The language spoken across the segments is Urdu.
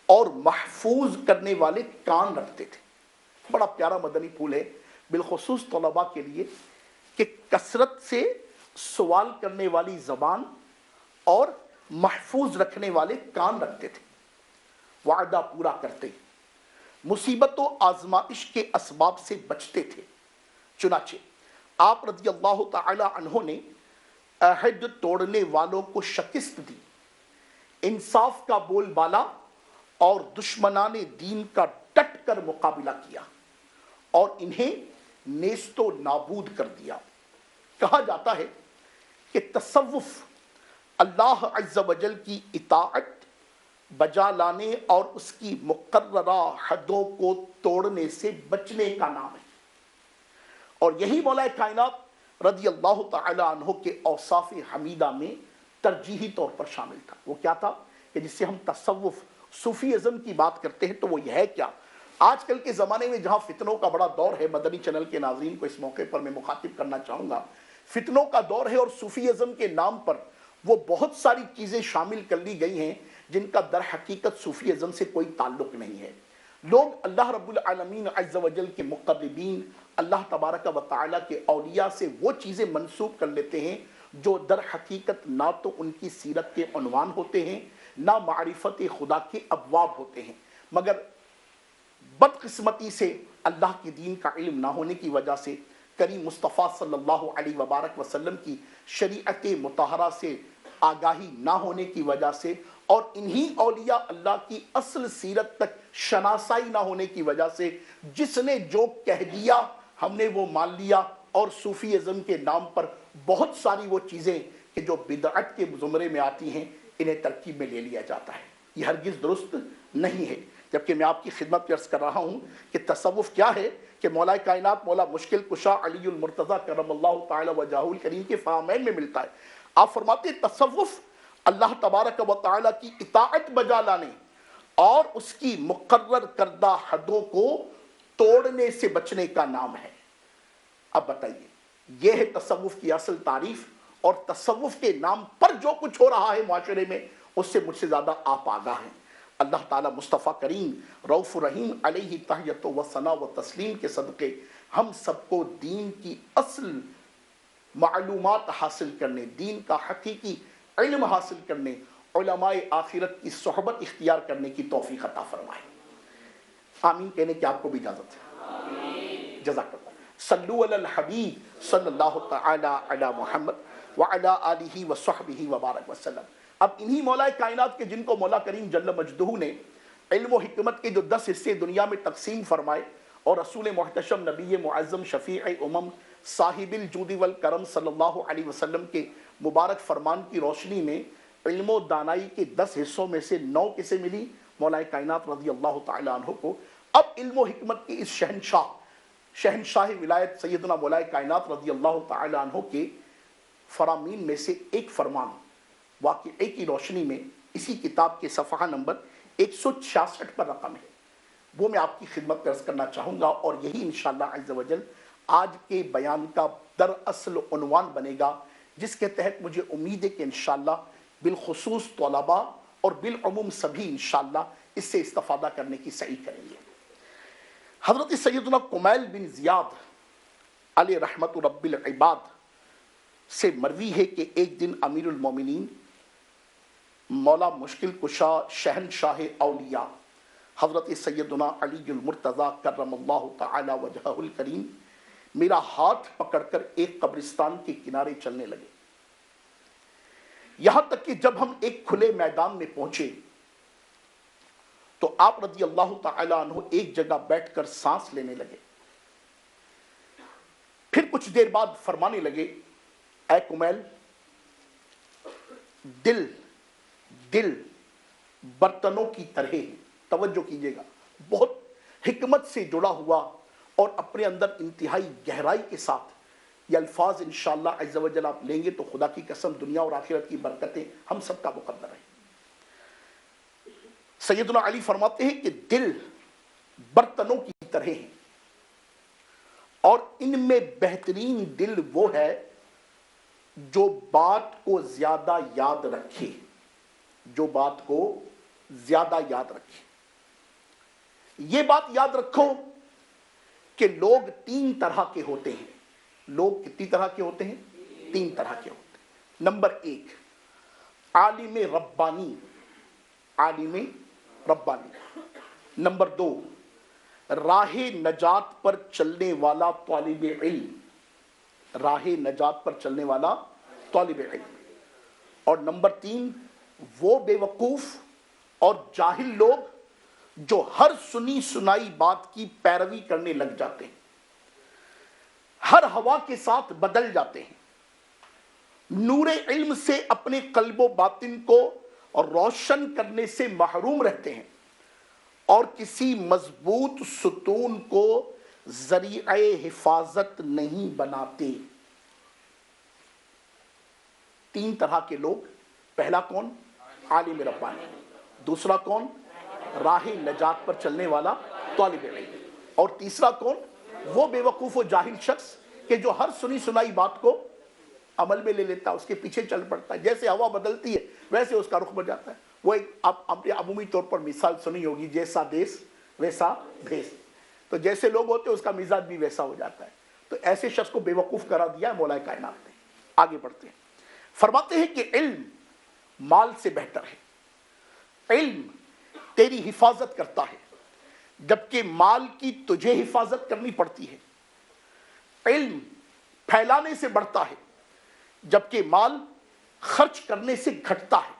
اور محفوظ کرنے والے کان رکھتے تھے۔ بڑا پیارا مدنی پھول ہے بالخصوص طلباء کے لیے کہ کثرت سے سوال کرنے والی زبان اور محفوظ رکھنے والے کان رکھتے تھے، وعدہ پورا کرتے، مصیبت و آزمائش کے اسباب سے بچتے تھے۔ چنانچہ آپ رضی اللہ تعالی عنہ نے عہد توڑنے والوں کو شکست دی، انصاف کا بول بالا اور دشمنان دین کا ڈٹ کر مقابلہ کیا اور انہیں نیست و نابود کر دیا۔ کہا جاتا ہے کہ تصوف اللہ عز و جل کی اطاعت بجا لانے اور اس کی مقررہ حدوں کو توڑنے سے بچنے کا نام ہے، اور یہی مولا کائنات رضی اللہ تعالی عنہ کے اوصاف حمیدہ میں ترجیحی طور پر شامل تھا۔ وہ کیا تھا کہ جس سے ہم تصوف صوفیزم کی بات کرتے ہیں تو وہ یہ ہے کیا؟ آج کل کے زمانے میں جہاں فتنوں کا بڑا دور ہے، مدنی چینل کے ناظرین کو اس موقع پر میں مخاطب کرنا چاہوں گا، فتنوں کا دور ہے اور صوفیزم کے نام پر وہ بہت ساری چیزیں شامل کر لی گئی ہیں جن کا در حقیقت صوفیزم سے کوئی تعلق نہیں ہے۔ لوگ اللہ رب العالمین عز و جل کے مقربین، اللہ تبارک و تعالیٰ کے اولیاء سے وہ چیزیں منسوب کر لیتے ہیں جو در حقیقت نہ تو ان کی سیرت کے عنوان ہوتے ہیں، نہ معرفت خدا کے ابواب ہوتے ہیں، مگر بدقسمتی سے اللہ کے دین کا علم نہ ہونے کی وجہ سے، کریم مصطفیٰ صلی اللہ علیہ وبارک وسلم کی شریعت مطہرہ سے آگاہی نہ ہونے کی وجہ سے، اور انہی اولیاء اللہ کی اصل سیرت تک شناسائی نہ ہونے کی وجہ سے جس نے جو کہہ دیا ہم نے وہ مان لیا، اور صوفیزم کے نام پر بہت ساری وہ چیزیں کہ جو بدعت کے زمرے میں آتی ہیں انہیں ترکیب میں لے لیا جاتا ہے۔ یہ ہرگز درست نہیں ہے، جبکہ میں آپ کی خدمت میں عرض کر رہا ہوں کہ تصوف کیا ہے کہ مولا کائنات مولا مشکل کشا علی المرتضیٰ کرم اللہ تعالی وجہہ الکریم کے فرامین میں ملتا ہے۔ آپ فرماتے ہیں تصوف اللہ تبارک و تعالی کی اطاعت بجا لانے اور اس کی مقرر کردہ حدوں کو توڑنے سے بچنے کا نام ہے۔ اب بتائیے، یہ ہے تصوف کی اصل تعریف، اور تصوف کے نام پر جو کچھ ہو رہا ہے معاشرے میں اس سے مجھ سے زیادہ آپ آگاہ ہیں۔ اللہ تعالیٰ مصطفیٰ کریم رؤوف رحیم علیہ تحیت و ثنا و تسلیم کے صدقے ہم سب کو دین کی اصل معلومات حاصل کرنے، دین کا حقیقی علم حاصل کرنے، علماء آخرت کی صحبت اختیار کرنے کی توفیق عطا فرمائے۔ آمین کہنے کی آپ کو بھی اجازت ہے؟ جزاک اللہ۔ صلو علی الحبیب صلی اللہ تعالی علی محمد وعلی آلہ وصحبہ وبارک وسلم۔ اب انہی مولا کائنات کے جن کو مولا کریم جل مجدہ نے علم و حکمت کے جو 10 حصے دنیا میں تقسیم فرمائے، اور رسول محتشم نبی معظم شفیع امم صاحب الجود والکرم صلی اللہ علیہ وسلم کے مبارک فرمان کی روشنی میں علم و دانائی کے 10 حصوں میں سے 9 کسے ملی؟ مولا کائنات رضی اللہ تعالی عنہ کو۔ اب علم و حکمت کے اس شہنشاہ ولایت سیدنا مولا کائنات رضی اللہ تعالی عنہ کے فرامین میں سے ایک فرمان واقعے کی روشنی میں اسی کتاب کے صفحہ نمبر 166 پر رقم ہے، وہ میں آپ کی خدمت میں عرض کرنا چاہوں گا، اور یہی انشاءاللہ عز و جل آج کے بیان کا در اصل عنوان بنے گا، جس کے تحت مجھے امید ہے کہ انشاءاللہ بالخصوص طلباء اور بالعموم سبھی انشاءاللہ اس سے استفادہ کرنے کی سعی کریں گے۔ حضرت سیدنا کمیل بن زیاد علیہ رحمت رب العباد سے مروی ہے کہ ایک دن امیر المومنین مولا مشکل کشا شہنشاہ اولیاء حضرت سیدنا علی المرتضیٰ کرم اللہ تعالی وجہہ الکریم میرا ہاتھ پکڑ کر ایک قبرستان کے کنارے چلنے لگے، یہاں تک کہ جب ہم ایک کھلے میدان میں پہنچے تو آپ رضی اللہ تعالی عنہ ایک جگہ بیٹھ کر سانس لینے لگے۔ پھر کچھ دیر بعد فرمانے لگے، اے کمیل، دل برتنوں کی طرح ہے، توجہ کیجئے گا، بہت حکمت سے جڑا ہوا اور اپنے اندر انتہائی گہرائی کے ساتھ یہ الفاظ انشاءاللہ عز و جل آپ لیں گے تو خدا کی قسم دنیا اور آخرت کی برکتیں ہم سب کا مقدر ہے۔ سیدنا علی فرماتے ہیں کہ دل برتنوں کی طرح ہیں، اور ان میں بہترین دل وہ ہے جو بات کو زیادہ یاد رکھے، جو بات کو زیادہ یاد رکھے۔ یہ بات یاد رکھو کہ لوگ تین طرح کے ہوتے ہیں. لوگ کتنی طرح کے ہوتے ہیں؟ تین طرح کے ہوتے ہیں. نمبر ایک، عالم ربانی. عالم ربانی. نمبر دو، راہ نجات پر چلنے والا طالب علم. راہ نجات پر چلنے والا طالب علم. اور نمبر تین، وہ بے وقوف اور جاہل لوگ جو ہر سنی سنائی بات کی پیروی کرنے لگ جاتے ہیں، ہر ہوا کے ساتھ بدل جاتے ہیں، نور علم سے اپنے قلب و باطن کو روشن کرنے سے محروم رہتے ہیں اور کسی مضبوط ستون کو ذریعہ حفاظت نہیں بناتے. تین طرح کے لوگ. پہلا کون؟ عالم ربانی. دوسرا کون؟ راہ نجات پر چلنے والا طالب علم. اور تیسرا کون؟ وہ بے وقوف و جاہل شخص کہ جو ہر سنی سنائی بات کو عمل میں لے لیتا ہے، اس کے پیچھے چل پڑتا ہے. جیسے ہوا بدلتی ہے ویسے اس کا رخ بدل جاتا ہے. وہ ایک آپ نے عمومی طور پر مثال سنی ہوگی، جیسا دیس ویسا بھیس. تو جیسے لوگ ہوتے ہیں اس کا مزاج بھی ویسا ہو جاتا ہے. تو ایسے شخص کو بے وقوف قرار دیا ہے مولا کائنات نے. آگے بڑھتے ہیں. فرماتے ہیں کہ علم مال سے بہتر ہے. علم تیری حفاظت کرتا ہے جبکہ مال کی تجھے حفاظت کرنی پڑتی ہے. علم پھیلانے سے بڑھتا ہے جبکہ مال خرچ کرنے سے گھٹتا ہے.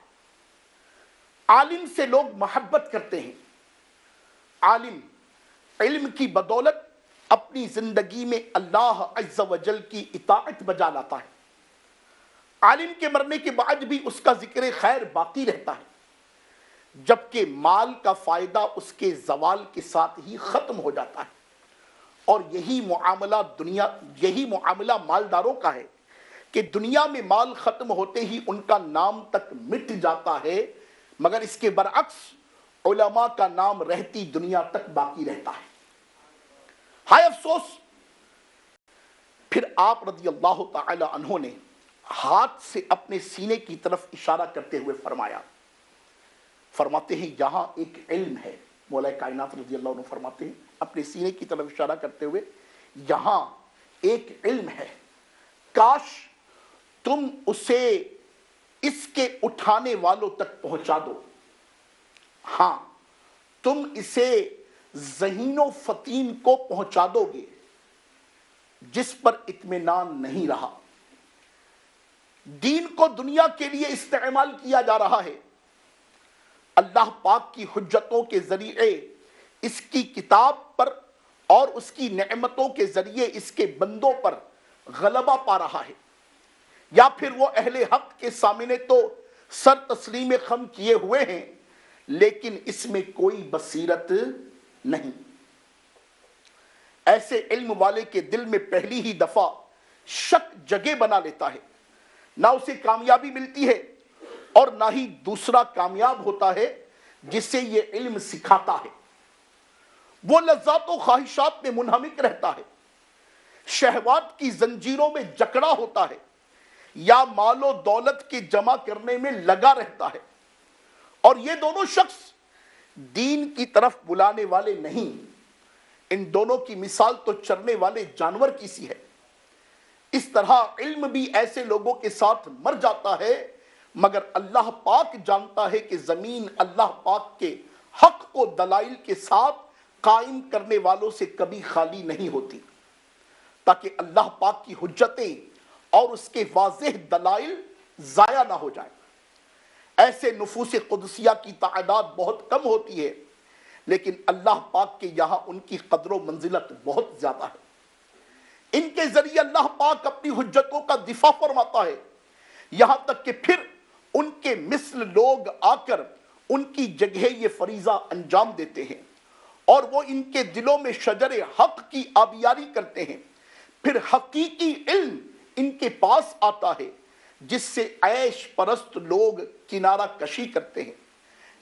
عالم سے لوگ محبت کرتے ہیں. عالم علم کی بدولت اپنی زندگی میں اللہ عز و جل کی اطاعت بجا لاتا ہے. عالم کے مرنے کے بعد بھی اس کا ذکر خیر باقی رہتا ہے جبکہ مال کا فائدہ اس کے زوال کے ساتھ ہی ختم ہو جاتا ہے. اور یہی معاملہ مالداروں کا ہے کہ دنیا میں مال ختم ہوتے ہی ان کا نام تک مٹ جاتا ہے، مگر اس کے برعکس علماء کا نام رہتی دنیا تک باقی رہتا ہے. ہائے افسوس. پھر آپ رضی اللہ تعالی عنہ نے ہاتھ سے اپنے سینے کی طرف اشارہ کرتے ہوئے فرماتے ہیں یہاں ایک علم ہے. مولا کائنات رضی اللہ عنہ فرماتے ہیں اپنے سینے کی طرف اشارہ کرتے ہوئے، یہاں ایک علم ہے، کاش تم اسے اس کے اٹھانے والوں تک پہنچا دو. ہاں، تم اسے ذہین و فطین کو پہنچا دو گے جس پر اطمینان نہیں رہا. دین کو دنیا کے لیے استعمال کیا جا رہا ہے. اللہ پاک کی حجتوں کے ذریعے اس کی کتاب پر اور اس کی نعمتوں کے ذریعے اس کے بندوں پر غلبہ پا رہا ہے. یا پھر وہ اہل حق کے سامنے تو سر تسلیم خم کیے ہوئے ہیں لیکن اس میں کوئی بصیرت نہیں. ایسے علم والے کے دل میں پہلی ہی دفعہ شک جگہ بنا لیتا ہے. نہ اسے کامیابی ملتی ہے اور نہ ہی دوسرا کامیاب ہوتا ہے جسے یہ علم سکھاتا ہے. وہ لذات و خواہشات میں منہمک رہتا ہے، شہوات کی زنجیروں میں جکڑا ہوتا ہے، یا مال و دولت کے جمع کرنے میں لگا رہتا ہے. اور یہ دونوں شخص دین کی طرف بلانے والے نہیں. ان دونوں کی مثال تو چرنے والے جانور کی سی ہے. اس طرح علم بھی ایسے لوگوں کے ساتھ مر جاتا ہے، مگر اللہ پاک جانتا ہے کہ زمین اللہ پاک کے حق کو دلائل کے ساتھ قائم کرنے والوں سے کبھی خالی نہیں ہوتی، تاکہ اللہ پاک کی حجتیں اور اس کے واضح دلائل ضائع نہ ہو جائیں. ایسے نفوس قدسیہ کی تعداد بہت کم ہوتی ہے لیکن اللہ پاک کے یہاں ان کی قدر و منزلت بہت زیادہ ہے. ان کے ذریعے اللہ پاک اپنی حجتوں کا دفاع فرماتا ہے، یہاں تک کہ پھر ان کے مثل لوگ آ کر ان کی جگہ یہ فریضہ انجام دیتے ہیں اور وہ ان کے دلوں میں شجر حق کی آبیاری کرتے ہیں. پھر حقیقی علم ان کے پاس آتا ہے جس سے عیش پرست لوگ کنارہ کشی کرتے ہیں،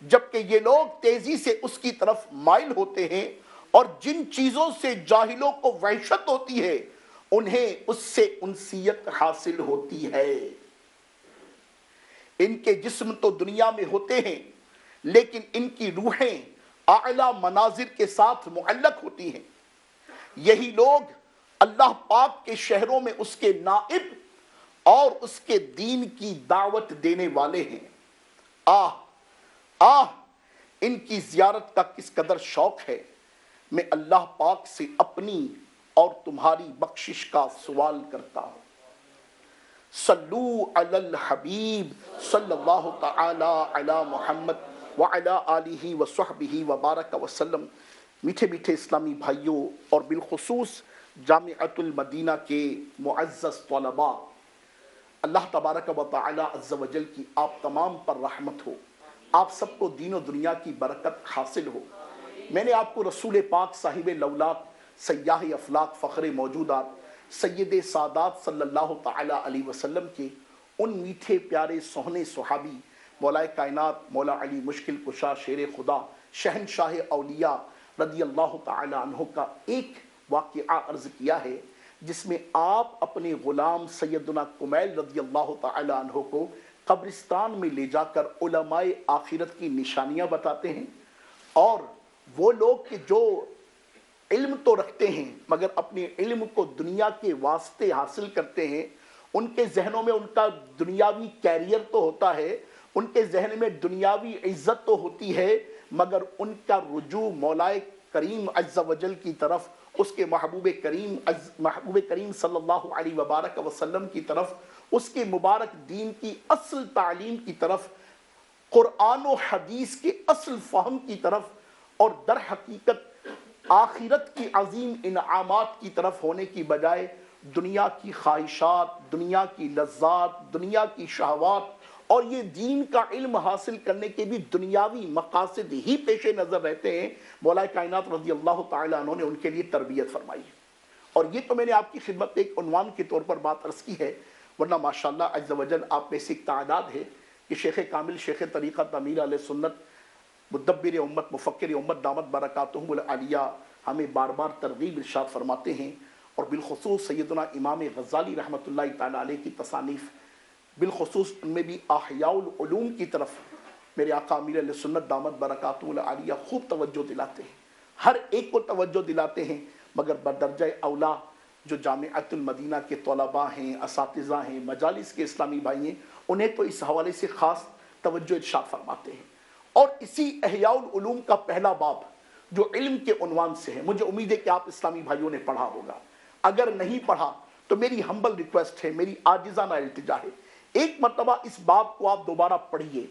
جبکہ یہ لوگ تیزی سے اس کی طرف مائل ہوتے ہیں اور جن چیزوں سے جاہلوں کو وحشت ہوتی ہے انہیں اس سے انسیت حاصل ہوتی ہے. ان کے جسم تو دنیا میں ہوتے ہیں لیکن ان کی روحیں اعلیٰ مناظر کے ساتھ معلق ہوتی ہیں، یہی لوگ اللہ پاک کے شہروں میں اس کے نائب اور اس کے دین کی دعوت دینے والے ہیں۔ ان کی زیارت کا کس قدر شوق ہے۔ میں اللہ پاک سے اپنی اور تمہاری بخشش کا سوال کرتا ہوں۔ صلو علی الحبیب صلی اللہ تعالی علی محمد وعلی آلہ وصحبہ وبارک وسلم۔ میٹھے میٹھے اسلامی بھائیوں اور بالخصوص جامعۃ المدینہ کے معزز طلباء، اللہ تبارک و تعالی عز و جل کی آپ تمام پر رحمت ہو، آپ سب کو دین و دنیا کی برکت حاصل ہو۔ میں نے آپ کو رسول پاک صاحب لولاک سیاح افلاک فخر موجودات سید سادات صلی اللہ تعالی علیہ وسلم کے ان میٹھے پیارے سہنے صحابی مولا کائنات مولا علی مشکل کشا شیر خدا شہنشاہ اولیاء رضی اللہ تعالی عنہ کا ایک واقعہ عرض کیا ہے، جس میں آپ اپنے غلام سیدنا کمیل رضی اللہ تعالی عنہ کو قبرستان میں لے جا کر علماء آخرت کی نشانیاں بتاتے ہیں، اور وہ لوگ کہ جو علم تو رکھتے ہیں مگر اپنے علم کو دنیا کے واسطے حاصل کرتے ہیں، ان کے ذہنوں میں ان کا دنیاوی کیریئر تو ہوتا ہے، ان کے ذہن میں دنیاوی عزت تو ہوتی ہے، مگر ان کا رجوع مولا کریم عز و جل کی طرف، اس کے محبوب کریم صلی اللہ علیہ وبارک وسلم کی طرف، اس کے مبارک دین کی اصل تعلیم کی طرف، قرآن و حدیث کے اصل فہم کی طرف، اور در حقیقت آخرت کی عظیم انعامات کی طرف ہونے کی بجائے دنیا کی خواہشات، دنیا کی لذات، دنیا کی شہوات اور یہ دین کا علم حاصل کرنے کے بھی دنیاوی مقاصد ہی پیش نظر رہتے ہیں، مولا کائنات رضی اللہ تعالیٰ عنہ نے ان کے لیے تربیت فرمائی ہے۔ اور یہ تو میں نے آپ کی خدمت ایک عنوان کے طور پر بات عرض کی ہے، ورنہ ماشاءاللہ عز و جل آپ میں سے ایک تعداد ہے کہ شیخ کامل شیخ طریقت امیر علیہ سنت مدبر امت مفکر امت دامت برکاتہم العالیہ ہمیں بار بار ترغیب ارشاد فرماتے ہیں، اور بالخصوص سیدنا امام غزالی رحمۃ اللہ تعالیٰ علیہ کی تصانیف، بالخصوص ان میں بھی احیاء العلوم کی طرف میرے آقا امیر علیہ سنت دامت برکاتہم العالیہ خوب توجہ دلاتے ہیں، ہر ایک کو توجہ دلاتے ہیں، مگر بدرجہ اولا جو جامعۃ المدینہ کے طلباء ہیں، اساتذہ ہیں، مجالس کے اسلامی بھائی ہیں، انہیں تو اس حوالے سے خاص توجہ ارشاد فرماتے ہیں۔ اور اسی احیاء العلوم کا پہلا باب جو علم کے عنوان سے ہے، مجھے امید ہے کہ آپ اسلامی بھائیوں نے پڑھا ہوگا، اگر نہیں پڑھا تو میری ہمبل ریکویسٹ ہے، میری عاجزانہ التجا ہے، ایک مرتبہ اس باب کو آپ دوبارہ پڑھیے،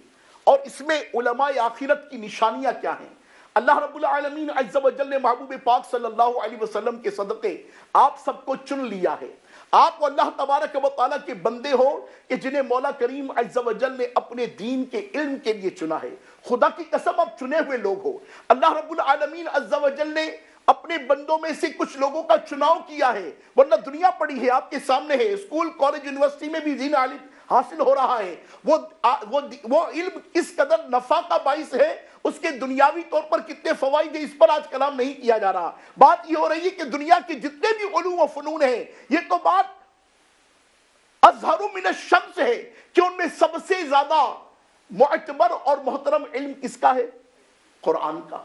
اور اس میں علماء آخرت کی نشانیاں کیا ہیں۔ اللہ رب العالمین عز و جل نے محبوب پاک صلی اللہ علیہ وسلم کے صدقے آپ سب کو چن لیا ہے، آپ اللہ تبارک و تعالیٰ کے بندے ہو کہ جنہیں مولا کریم عز و جل نے اپنے دین کے علم کے لیے چنا ہے۔ خدا کی قسم آپ چنے ہوئے لوگ ہو، اللہ رب العالمین عز و جل نے اپنے بندوں میں سے کچھ لوگوں کا چناؤ کیا ہے، ورنہ دنیا پڑی ہے آپ کے سامنے ہے، اسکول کالج یونیورسٹی میں بھی دین عالم حاصل ہو رہا ہے، وہ علم کس قدر نفع کا باعث ہے، اس کے دنیاوی طور پر کتنے فوائد ہیں، اس پر آج کلام نہیں کیا جا رہا۔ بات یہ ہو رہی ہے کہ دنیا کے جتنے بھی علوم و فنون ہیں، یہ تو بات اظہر من الشمس ہے کہ ان میں سب سے زیادہ معتبر اور محترم علم کس کا ہے؟ قرآن کا۔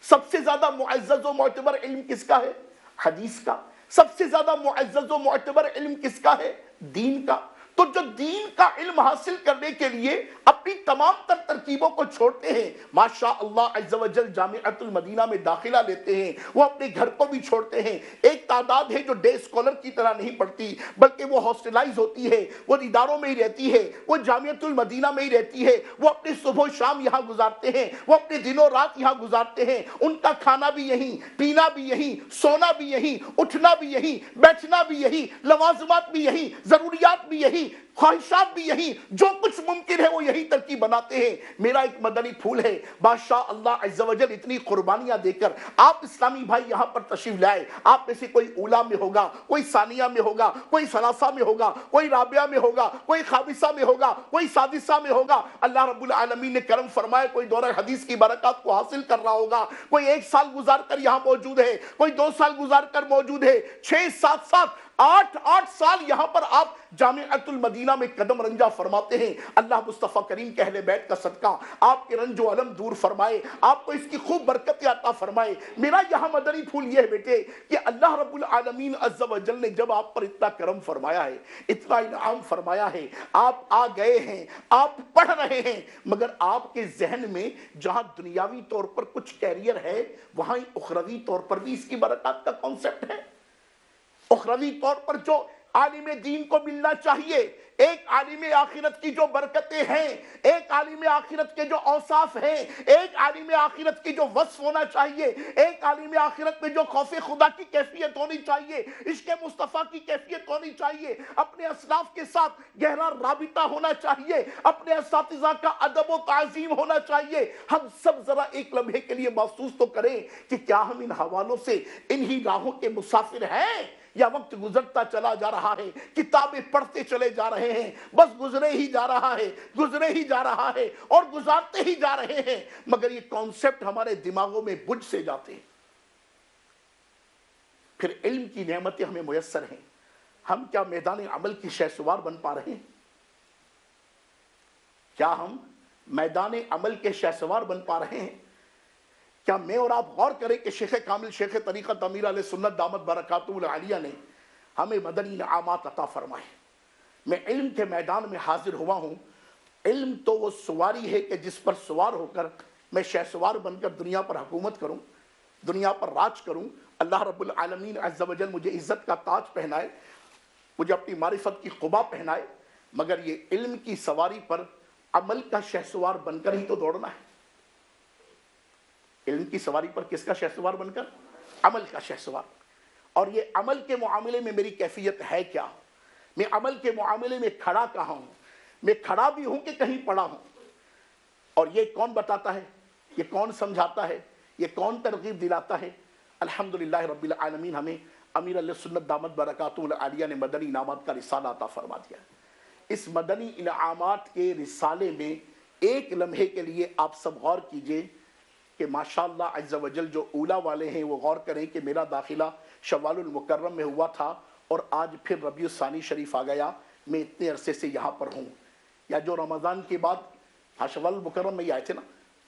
سب سے زیادہ معزز و معتبر علم کس کا ہے؟ حدیث کا۔ سب سے زیادہ معزز و معتبر علم کس کا ہے؟ دین کا۔ تو جو دین کا علم حاصل کرنے کے لیے اپنی تمام تر ترکیبوں کو چھوڑتے ہیں، ماشاء اللہ عز و جل جامعۃ المدینہ میں داخلہ لیتے ہیں، وہ اپنے گھر کو بھی چھوڑتے ہیں۔ ایک تعداد ہے جو ڈے اسکالر کی طرح نہیں پڑھتی، بلکہ وہ ہاسٹلائز ہوتی ہے، وہ اداروں میں ہی رہتی ہے، وہ جامعۃ المدینہ میں ہی رہتی ہے، وہ اپنی صبح و شام یہاں گزارتے ہیں، وہ اپنے دنوں رات یہاں گزارتے ہیں، ان کا کھانا بھی یہیں، پینا بھی یہیں، سونا بھی یہیں، اٹھنا بھی یہیں، بیٹھنا بھی یہیں، لوازمات بھی یہیں، ضروریات بھی یہیں، خواہشات بھی یہی، جو کچھ ممکن ہے وہ یہی ترکیب بناتے ہیں۔ میرا ایک مدنی پھول ہے، بادشاہ اللہ عز و جل اتنی قربانیاں دے کر آپ اسلامی بھائی یہاں پر تشریف لائے، آپ میں سے کوئی اولا میں ہوگا، کوئی ثانیہ میں ہوگا، کوئی ثلاثہ میں ہوگا، کوئی رابعہ میں ہوگا، کوئی خامسہ میں ہوگا، کوئی سادسہ میں ہوگا۔ اللہ رب العالمین نے کرم فرمائے، کوئی دورہ حدیث کی برکات کو حاصل کر رہا ہوگا، کوئی 1 سال گزار کر یہاں موجود ہے، کوئی 2 سال گزار کر موجود ہے، 6 7 سال 8 سال یہاں پر آپ جامعۃ المدینہ میں قدم رنجہ فرماتے ہیں. اللہ مصطفیٰ کریم کے اہل بیت کا صدقہ آپ کے رنج و علم دور فرمائے, آپ کو اس کی خوب برکت عطا فرمائے. میرا یہاں مدنی پھول یہ ہے بیٹے کہ اللہ رب العالمین عز و جل نے جب آپ پر اتنا کرم فرمایا ہے, اتنا انعام فرمایا ہے, آپ آ گئے ہیں, آپ پڑھ رہے ہیں, مگر آپ کے ذہن میں جہاں دنیاوی طور پر کچھ کیریئر ہے وہاں اخروی طور پر بھی اس کی برکات کا کانسیپٹ ہے. اخروی طور پر جو عالم دین کو ملنا چاہیے, ایک عالم آخرت کی جو برکتیں ہیں, ایک عالم آخرت کے جو اوصاف ہیں, ایک عالم آخرت کی جو وصف ہونا چاہیے, ایک عالم آخرت میں جو خوف خدا کی کیفیت ہونی چاہیے, عشق مصطفیٰ کی کیفیت ہونی چاہیے, اپنے اسلاف کے ساتھ گہرا رابطہ ہونا چاہیے, اپنے اساتذہ کا ادب و تعظیم ہونا چاہیے. ہم سب ذرا ایک لمحے کے لیے محسوس تو کریں کہ کیا ہم ان حوالوں سے انہی راہوں کے مسافر ہیں, یا وقت گزرتا چلا جا رہا ہے, کتابیں پڑھتے چلے جا رہے ہیں, بس گزرے ہی جا رہا ہے, گزرے ہی جا رہا ہے اور گزارتے ہی جا رہے ہیں, مگر یہ کانسیپٹ ہمارے دماغوں میں بجھ سے جاتے ہیں. پھر علم کی نعمتیں ہمیں میسر ہیں, ہم کیا میدان عمل کی شہسوار بن پا رہے ہیں؟ کیا ہم میدان عمل کے شہسوار بن پا رہے ہیں؟ کیا میں اور آپ غور کریں کہ شیخ کامل شیخ طریقت امیر علیہ سنت دامت برکاتہ العالیہ نے ہمیں مدنی انعامات عطا فرمائے. میں علم کے میدان میں حاضر ہوا ہوں. علم تو وہ سواری ہے کہ جس پر سوار ہو کر میں شہسوار بن کر دنیا پر حکومت کروں, دنیا پر راج کروں. اللہ رب العالمین عز و جل مجھے عزت کا تاج پہنائے, مجھے اپنی معرفت کی قبا پہنائے, مگر یہ علم کی سواری پر عمل کا شہسوار بن کر ہی تو دوڑنا ہے. علم کی سواری پر کس کا شہسوار بن کر؟ عمل کا شہسوار. اور یہ عمل کے معاملے میں میری کیفیت ہے کیا؟ میں عمل کے معاملے میں کھڑا کہاں ہوں؟ میں کھڑا بھی ہوں کہ کہیں پڑا ہوں؟ اور یہ کون بتاتا ہے, یہ کون سمجھاتا ہے, یہ کون ترغیب دلاتا ہے؟ الحمدللہ رب العالمین ہمیں امیر علیہ سنت دامت برکاتہ العالیہ نے مدنی انعامات کا رسالہ عطا فرما دیا. اس مدنی انعامات کے رسالے میں ایک لمحے کے لیے آپ سب غور کیجئے کہ ماشاءاللہ عز و جل جو اولا والے ہیں وہ غور کریں کہ میرا داخلہ شوال المکرم میں ہوا تھا اور آج پھر ربیع الثانی شریف آ گیا. میں اتنے عرصے سے یہاں پر ہوں, یا جو رمضان کے بعد شوال المکرم میں ہی آئے تھے نا,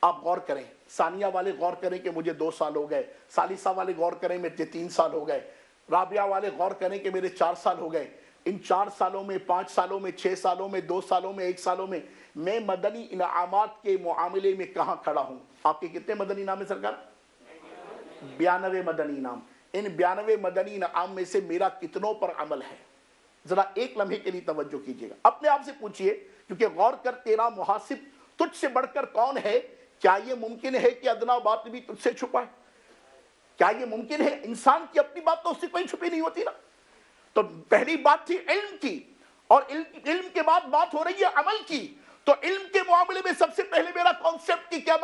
آپ غور کریں. ثانیہ والے غور کریں کہ مجھے 2 سال ہو گئے, ثالثہ والے غور کریں مجھے 3 سال ہو گئے, رابعہ والے غور کریں کہ میرے 4 سال ہو گئے. ان 4 سالوں میں, 5 سالوں میں, 6 سالوں میں, 2 سالوں میں, 1 سالوں میں میں مدنی انعامات کے معاملے میں کہاں کھڑا ہوں؟ آپ کے کتنے مدنی انعام ہیں سرکار؟ 92 مدنی انعام. ان 92 مدنی انعام میں سے میرا کتنوں پر عمل ہے؟ ذرا ایک لمحے کے لیے توجہ کیجیے گا, اپنے آپ سے پوچھئے, کیونکہ غور کر تیرا محاسب تجھ سے بڑھ کر کون ہے. کیا یہ ممکن ہے کہ ادنا بات بھی تجھ سے چھپائے؟ کیا یہ ممکن ہے؟ انسان کی اپنی بات تو اس سے کوئی چھپی نہیں ہوتی نا. تو پہلی بات تھی علم کی, اور علم کے بعد بات ہو رہی ہے عمل کی. تو علم کے معاملے میں سب سے پہلے میرا کانسیپٹ کی کیا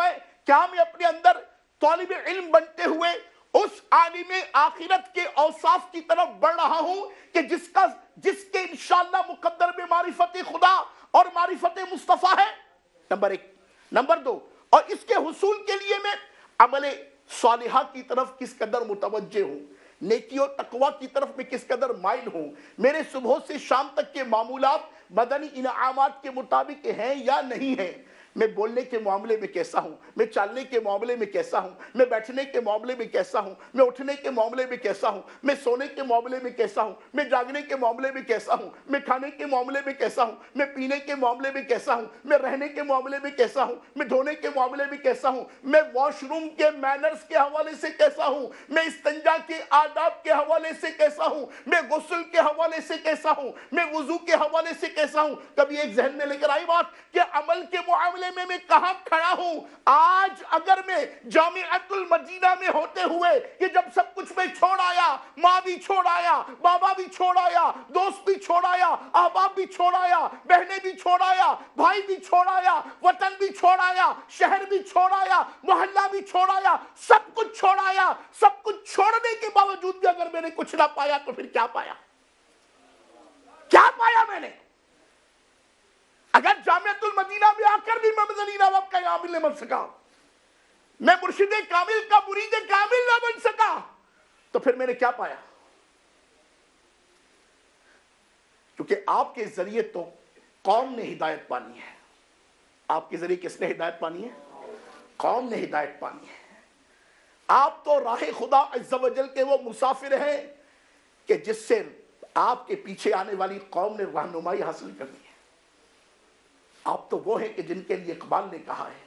میں اپنے اندر طالب علم بنتے ہوئے اس عالم آخرت کے اوصاف کی طرف بڑھ رہا ہوں کہ جس کے انشاءاللہ مقدر میں معرفت خدا اور معرفت مصطفیٰ ہے. نمبر 1. نمبر 2, اور اس کے حصول کے لیے میں عمل صالحہ کی طرف کس قدر متوجہ ہوں, نیکی و تقوی کی طرف میں کس قدر مائل ہوں. میرے صبح سے شام تک کے معمولات مدنی انعامات کے مطابق ہیں یا نہیں ہیں. میں بولنے کے معاملے میں کیسا ہوں, میں چالنے کے معاملے میں کیسا ہوں, میں بیٹھنے کے معاملے میں کیسا ہوں, میں اٹھنے کے معاملے میں کیسا ہوں, میں سونے کے معاملے میں کیسا ہوں, میں جاگنے کے معاملے میں کیسا ہوں, میں کھانے کے معاملے میں کیسا ہوں, میں پینے کے معاملے میں کیسا ہوں, میں رہنے کے معاملے میں کیسا ہوں, میں دھونے کے معاملے میں کیسا ہوں, میں واش روم کے مینرز کے حوالے سے کیسا ہوں, میں استنجا کے آداب کے حوالے سے کیسا ہوں, میں غسل کے حوالے سے کیسا ہوں, میں وضو کے حوالے سے کیسا ہوں. کبھی ایک ذہن میں لے کر آئی بات کہ عمل کے معاملے میں کہاں کھڑا ہوں. آج اگر میں جامعۃ المدینہ میں ہوتے ہوئے کہ جب سب کچھ میں چھوڑ آیا, ماں بھی چھوڑ آیا, بابا بھی چھوڑ آیا, دوست بھی چھوڑ آیا, احباب بھی چھوڑ آیا, بہنیں بھی چھوڑ آیا, بھائی بھی چھوڑ آیا, وطن بھی چھوڑ آیا, شہر بھی چھوڑ آیا, محلہ بھی چھوڑ آیا, سب کچھ چھوڑ آیا, سب کچھ چھوڑنے کے باوجود بھی اگر میں نے کچھ نہ پایا تو پھر کیا پایا؟ کیا پایا میں نے؟ اگر جامعۃ المدینہ میں آ کر بھی میں مدنی انعامات کا عامل نہ بن سکا, میں مرشد کامل کا مرید کامل نہ بن سکا, تو پھر میں نے کیا پایا؟ کیونکہ آپ کے ذریعے تو قوم نے ہدایت پانی ہے. آپ کے ذریعے کس نے ہدایت پانی ہے؟ قوم نے ہدایت پانی ہے. آپ تو راہ خدا عز و جل کے وہ مسافر ہیں کہ جس سے آپ کے پیچھے آنے والی قوم نے رہنمائی حاصل کرنی ہے. آپ تو وہ ہیں کہ جن کے لیے اقبال نے کہا ہے.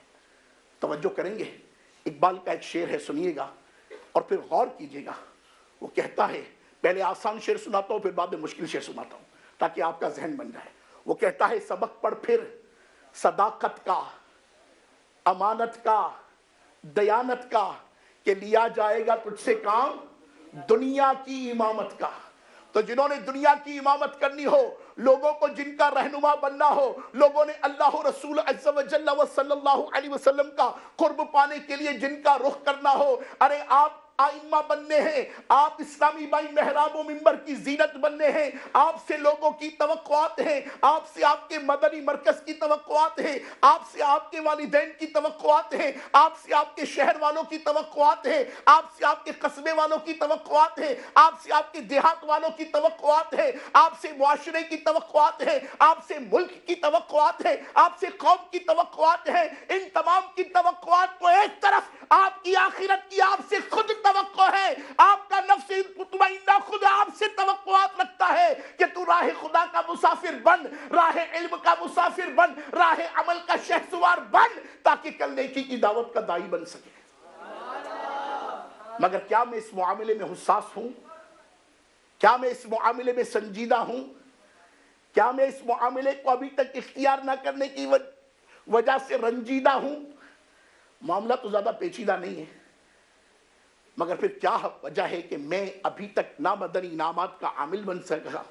توجہ کریں گے، اقبال کا ایک شعر ہے، سنیے گا اور پھر غور کیجئے گا. وہ کہتا ہے، پہلے آسان شعر سناتا ہوں پھر بعد میں مشکل شعر سناتا ہوں تاکہ آپ کا ذہن بن جائے. وہ کہتا ہے، سبق پڑھ پھر صداقت کا، امانت کا، دیانت کا، کہ لیا جائے گا تجھ سے کام دنیا کی امامت کا. تو جنہوں نے دنیا کی امامت کرنی ہو، لوگوں کو جن کا رہنما بننا ہو، لوگوں نے اللہ رسول عز و جل و صلی اللہ علیہ وسلم کا قرب پانے کے لیے جن کا رخ کرنا ہو، ارے آپ آئمہ بننے ہیں، آپ اسلامی بائی محراب و منبر کی زینت بننے ہیں. آپ سے لوگوں کی توقعات ہیں، آپ سے آپ کے مدنی مرکز کی توقعات ہیں، آپ سے آپ کے والدین کی توقعات ہیں، آپ سے آپ کے شہر والوں کی توقعات ہیں، آپ سے آپ کے قصبے والوں کی توقعات ہیں، آپ سے آپ کے دیہات والوں کی توقعات ہیں، آپ سے معاشرے کی توقعات ہیں، آپ سے ملک کی توقعات ہیں، آپ سے قوم کی توقعات ہیں. ان تمام کی توقعات کو ایک طرف، آپ کی آخرت کی آپ سے خود توقع ہے. آپ کا نفس مطمئنہ خود آپ سے توقعات رکھتا ہے کہ تو راہ خدا کا مسافر بن، راہ علم کا مسافر بن، راہ عمل کا شہسوار بن، تاکہ کل نیکی کی دعوت کا داعی بن سکے. مگر کیا میں اس معاملے میں حساس ہوں؟ کیا میں اس معاملے میں سنجیدہ ہوں؟ کیا میں اس معاملے کو ابھی تک اختیار نہ کرنے کی وجہ سے رنجیدہ ہوں؟ معاملہ تو زیادہ پیچیدہ نہیں ہے، مگر پھر کیا وجہ ہے کہ میں ابھی تک نہ مدنی انعامات کا عامل بن سکا،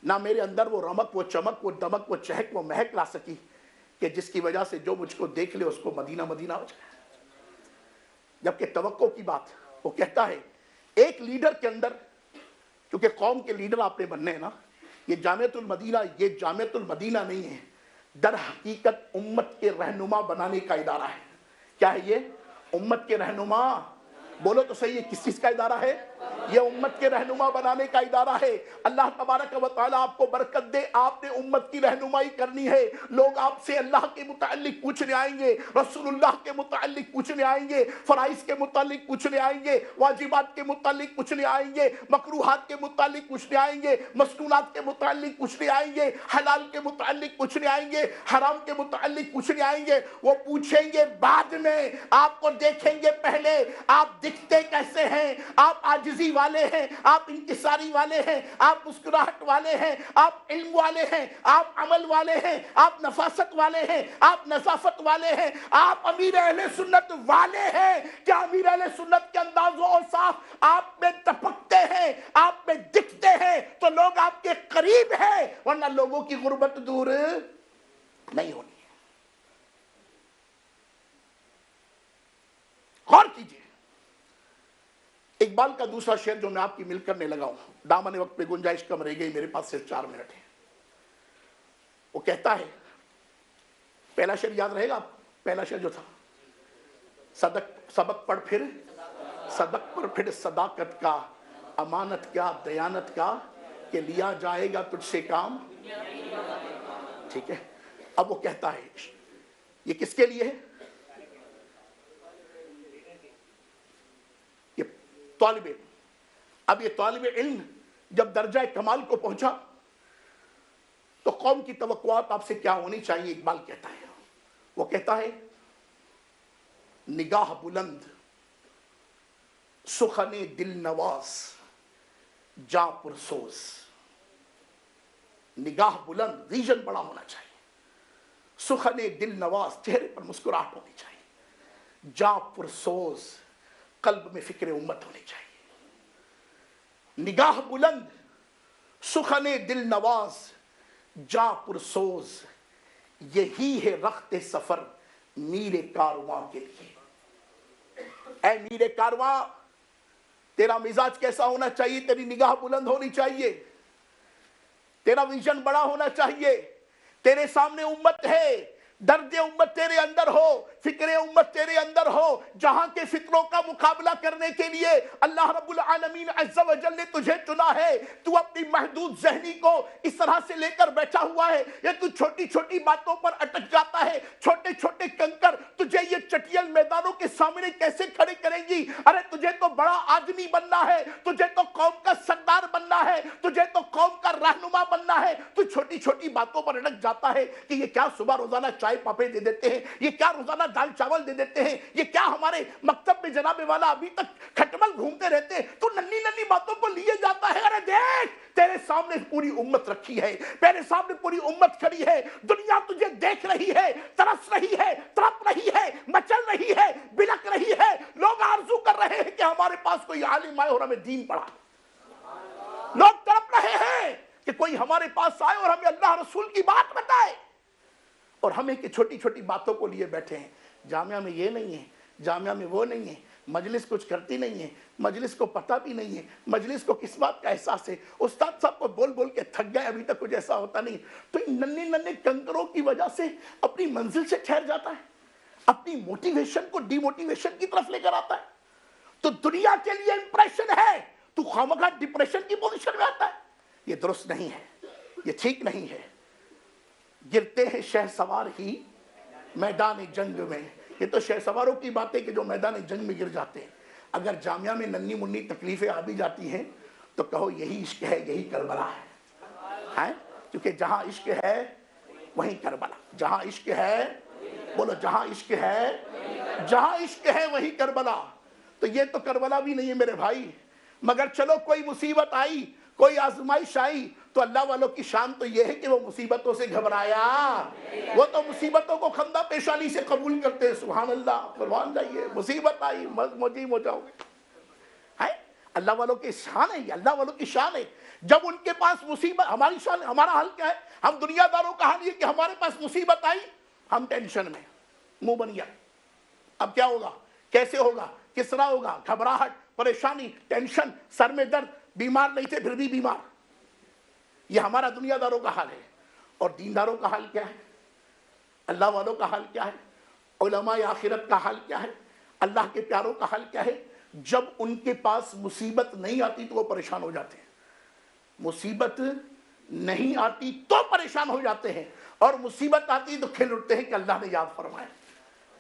نہ میرے اندر وہ رمق، وہ چمک، وہ دمک، وہ چہک، وہ مہک لا سکی کہ جس کی وجہ سے جو مجھ کو دیکھ لے اس کو مدینہ مدینہ ہو جائے. جبکہ توقع کی بات، وہ کہتا ہے ایک لیڈر کے اندر، کیونکہ قوم کے لیڈر آپ نے بننے ہیں نا، یہ جامعۃ المدینہ نہیں ہے، در حقیقت امت کے رہنما بنانے کا ادارہ ہے. کیا ہے یہ؟ امت کے رہنما. بولو تو صحیح، یہ کس چیز کا ادارہ ہے؟ یہ امت کے رہنما بنانے کا ادارہ ہے. اللہ تبارک و تعالیٰ آپ کو برکت دے. آپ نے امت کی رہنمائی کرنی ہے. لوگ آپ سے اللہ کے متعلق پوچھنے آئیں گے، رسول اللہ کے متعلق پوچھنے آئیں گے، فرائض کے متعلق پوچھنے آئیں گے، واجبات کے متعلق پوچھنے آئیں گے، مکروہات کے متعلق پوچھنے آئیں گے، مسنونات کے متعلق پوچھنے آئیں گے، حلال کے متعلق پوچھنے آئیں گے، حرام کے متعلق پوچھنے آئیں گے. وہ پوچھیں گے بعد میں، آپ کو دیکھیں گے پہلے. آپ دکھتے کیسے ہیں؟ آپ عاجزی والے ہیں، آپ انکساری والے ہیں، آپ مسکراہٹ والے ہیں، آپ علم والے ہیں، آپ عمل والے ہیں، آپ نفاست والے ہیں، آپ نظافت والے ہیں، آپ امیر اہل سنت والے ہیں. کیا امیر اہل سنت کے انداز و اوصاف آپ میں ٹپکتے ہیں، آپ میں دکھتے ہیں تو لوگ آپ کے قریب ہیں، ورنہ لوگوں کی غربت دور نہیں ہونی ہے. غور کیجئے. اقبال کا دوسرا شعر جو میں آپ کی مل کرنے لگا ہوں، دامن وقت پہ گنجائش کم رہ گئی، میرے پاس صرف 4 منٹ ہے. وہ کہتا ہے، پہلا شعر یاد رہے گا؟ پہلا شعر جو تھا، سبق پڑھ پھر صدق پر پھر صداقت کا، امانت کا، دیانت کا، کہ لیا جائے گا تجھ سے کام. ٹھیک ہے. اب وہ کہتا ہے یہ کس کے لیے ہے؟ یہ طالب علم. اب یہ طالب علم جب درجہ کمال کو پہنچا تو قوم کی توقعات آپ سے کیا ہونی چاہیے؟ اقبال کہتا ہے، وہ کہتا ہے نگاہ بلند، سخن دل نواز، جاں پرسوز. نگاہ بلند، ویژن بڑا ہونا چاہیے. سخن دل نواز، چہرے پر مسکراہٹ ہونی چاہیے. جاں پرسوز، قلب میں فکر امت ہونی چاہیے. نگاہ بلند، سخن دل نواز، جاں پرسوز، یہی ہے رخت سفر میر کارواں کے لیے. اے میر کارواں، تیرا مزاج کیسا ہونا چاہیے؟ تیری نگاہ بلند ہونی چاہیے، تیرا ویژن بڑا ہونا چاہیے. تیرے سامنے امت ہے، درد امت تیرے اندر ہو، فکر امت تیرے اندر ہو، جہاں کے فطروں کا مقابلہ کرنے کے لیے اللہ رب العالمین عز و جل نے تجھے چنا ہے۔ تو اپنی محدود ذہنی کو اس طرح سے لے کر بیٹھا ہوا ہے، یا تو چھوٹی چھوٹی باتوں پر اٹک جاتا ہے، چھوٹے چھوٹے کنکر تجھے یہ چٹیل میدانوں کے سامنے کیسے کھڑے کریں گی؟ ارے تجھے تو بڑا آدمی بننا ہے، تجھے تو قوم کا سردار بننا ہے، تجھے تو قوم کا رہنما بننا ہے، تو چھوٹی چھوٹی باتوں پر اٹک جاتا ہے کہ یہ کیا صبح روزانہ چائے پاپے دے دیتے ہیں، یہ کیا روزانہ دال چاول دے دیتے ہیں، یہ کیا ہمارے مکتب میں جناب والا ابھی تک کھٹمل گھومتے رہتے ہیں، تو ننھی ننھی باتوں کو لیے جاتا ہے۔ ارے دیکھ تیرے سامنے پوری امت رکھی ہے، تیرے سامنے پوری امت کھڑی ہے، دنیا تجھے دیکھ رہی ہے، ترس رہی ہے، تڑپ رہی ہے، مچل رہی ہے، بلک رہی ہے، لوگ آرزو کر رہے ہیں کہ ہمارے پاس کوئی عالم آئے اور ہمیں دین پڑھائے، لوگ تڑپ رہے ہیں کہ کوئی ہمارے پاس آئے اور ہمیں اللہ رسول کی بات بتائے، اور ہمیں کہ چھوٹی چھوٹی باتوں کو لیے بیٹھے ہیں۔ جامعہ میں یہ نہیں ہے، جامعہ میں وہ نہیں ہے، مجلس کچھ کرتی نہیں ہے، مجلس کو پتہ بھی نہیں ہے، مجلس کو کس بات کا احساس ہے، استاد صاحب کو بول بول کے تھک گئے، ابھی تک کچھ ایسا ہوتا نہیں، تو ان ننھے ننھے کنکروں کی وجہ سے اپنی منزل سے ٹھہر جاتا ہے، اپنی موٹیویشن کو ڈی موٹیویشن کی طرف لے کر آتا ہے۔ تو دنیا کے لیے امپریشن ہے، تو خامخواہ ڈپریشن کی پوزیشن میں آتا ہے۔ یہ درست نہیں ہے، یہ ٹھیک نہیں ہے۔ گرتے ہیں شہ سوار ہی میدان جنگ میں، یہ تو شہ سواروں کی بات ہے کہ جو میدان جنگ میں گر جاتے ہیں۔ اگر جامعہ میں ننھی منی تکلیفیں آ بھی جاتی ہیں تو کہو یہی عشق ہے، یہی کربلا ہے، کیونکہ جہاں عشق ہے وہیں کربلا، جہاں عشق ہے، بولو جہاں عشق ہے، جہاں عشق ہے وہیں کربلا۔ تو یہ تو کربلا بھی نہیں ہے میرے بھائی، مگر چلو کوئی مصیبت آئی، کوئی آزمائش آئی تو اللہ والوں کی شان تو یہ ہے کہ وہ مصیبتوں سے گھبرایا، وہ تو مصیبتوں کو خندہ پیشانی سے قبول کرتے ہیں۔ سبحان اللہ، فرمان جائیے، مصیبت آئی مجیب ہو جاؤ گے۔ اللہ والوں کی شان ہے، یہ اللہ والوں کی شان ہے۔ جب ان کے پاس مصیبت، ہماری شان، ہمارا حل کیا ہے؟ ہم دنیا داروں کا حل یہ کہ ہمارے پاس مصیبت آئی، ہم ٹینشن میں، منہ بنیا، اب کیا ہوگا، کیسے ہوگا، کس طرح ہوگا، گھبراہٹ، پریشانی، ٹینشن، سر میں درد، بیمار نہیں تھے پھر بھی بیمار۔ یہ ہمارا دنیا داروں کا حال ہے۔ اور دینداروں کا حال کیا ہے؟ اللہ والوں کا حال کیا ہے؟ علماء آخرت کا حال کیا ہے؟ اللہ کے پیاروں کا حال کیا ہے؟ جب ان کے پاس مصیبت نہیں آتی تو وہ پریشان ہو جاتے ہیں، مصیبت نہیں آتی تو پریشان ہو جاتے ہیں، اور مصیبت آتی تو کھل اٹھتے ہیں کہ اللہ نے یاد فرمایا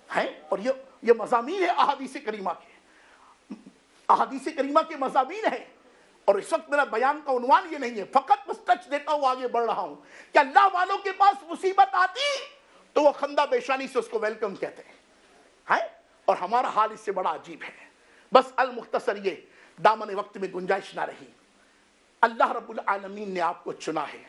ہے۔ اور یہ مضامین ہے احادیث کریمہ کے، احادیث کریمہ کے مضامین ہیں۔ اور اس وقت میرا بیان کا عنوان یہ نہیں ہے، فقط بس ٹچ دیتا ہوں، آگے بڑھ رہا ہوں کہ اللہ والوں کے پاس مصیبت آتی تو وہ خندہ پیشانی سے اس کو ویلکم کہتے ہیں، اور ہمارا حال اس سے بڑا عجیب ہے۔ بس المختصر یہ، دامن وقت میں گنجائش نہ رہی، اللہ رب العالمین نے آپ کو چنا ہے۔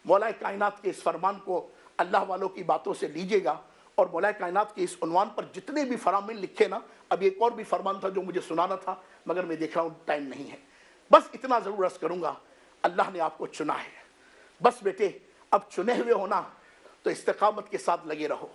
مولا کائنات کے اس فرمان کو اللہ والوں کی باتوں سے لیجئے گا، اور مولا کائنات کے اس عنوان پر جتنے بھی فرامین لکھے نا، اب ایک اور بھی فرمان تھا جو مجھے سنانا تھا مگر میں دیکھ رہا ہوں ٹائم نہیں ہے، بس اتنا ضرور عرض کروں گا، اللہ نے آپ کو چنا ہے۔ بس بیٹے اب چنے ہوئے ہونا تو استقامت کے ساتھ لگے رہو،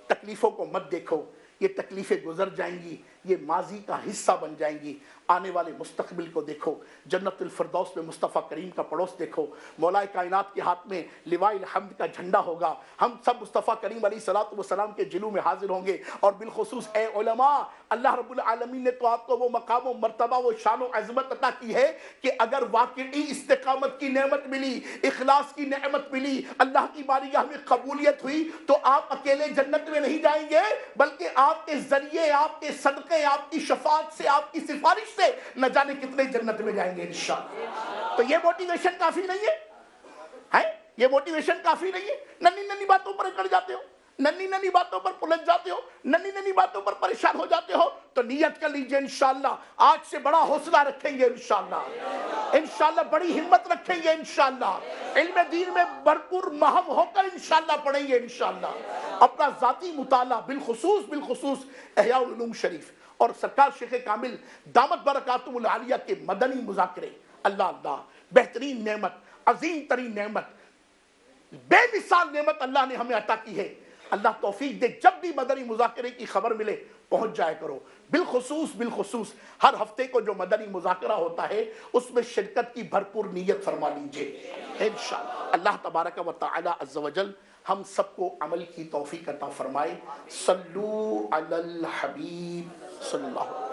تکلیفوں کو مت دیکھو، یہ تکلیفیں گزر جائیں گی، یہ ماضی کا حصہ بن جائیں گی، آنے والے مستقبل کو دیکھو، جنت الفردوس میں مصطفیٰ کریم کا پڑوس دیکھو، مولا کائنات کے ہاتھ میں لواء الحمد کا جھنڈا ہوگا، ہم سب مصطفیٰ کریم علیہ الصلوۃ والسلام کے جلوہ میں حاضر ہوں گے، اور بالخصوص اے علماء، اللہ رب العالمین نے تو آپ کو وہ مقام و مرتبہ، وہ شان و عظمت عطا کی ہے کہ اگر واقعی استقامت کی نعمت ملی، اخلاص کی نعمت ملی، اللہ کی بارگاہ میں قبولیت ہوئی، تو آپ اکیلے جنت میں نہیں جائیں گے، بلکہ آپ کے ذریعے، آپ کے صدقے، آپ کی شفاعت سے، آپ کی سفارش سے نہ جانے کتنے جنت میں جائیں گے انشاءاللہ۔ تو یہ موٹیویشن کافی نہیں ہے، یہ موٹیویشن کافی نہیں ہے؟ ننھی ننھی باتوں پر اکڑ جاتے ہو، ننھی ننھی باتوں پر پلٹ جاتے ہو، ننھی ننھی باتوں پر پریشان ہو جاتے ہو، تو نیت کر لیجئے انشاءاللہ آج سے بڑا حوصلہ رکھیں گے انشاءاللہ، انشاءاللہ بڑی ہمت رکھیں گے انشاءاللہ، علم دین میں بھرپور مہم ہو کر انشاءاللہ پڑھیں گے انشاءاللہ، اپنا ذاتی مطالعہ بالخصوص احیاء العلوم شریف اور سرکار شیخ کامل دامت برکاتہم العالیہ کے مدنی مذاکرے، اللہ بہترین نعمت، عظیم ترین نعمت، بے مثال نعمت اللہ نے ہمیں عطا کی ہے۔ اللہ توفیق دے، جب بھی مدنی مذاکرے کی خبر ملے پہنچ جائے کرو، بالخصوص ہر ہفتے کو جو مدنی مذاکرہ ہوتا ہے اس میں شرکت کی بھرپور نیت فرما لیجئے انشاءاللہ۔ اللہ تبارک و تعالی عز و جل ہم سب کو عمل کی توفیق عطا فرمائے. صلو علی الحبیب صلی اللہ علیہ وسلم.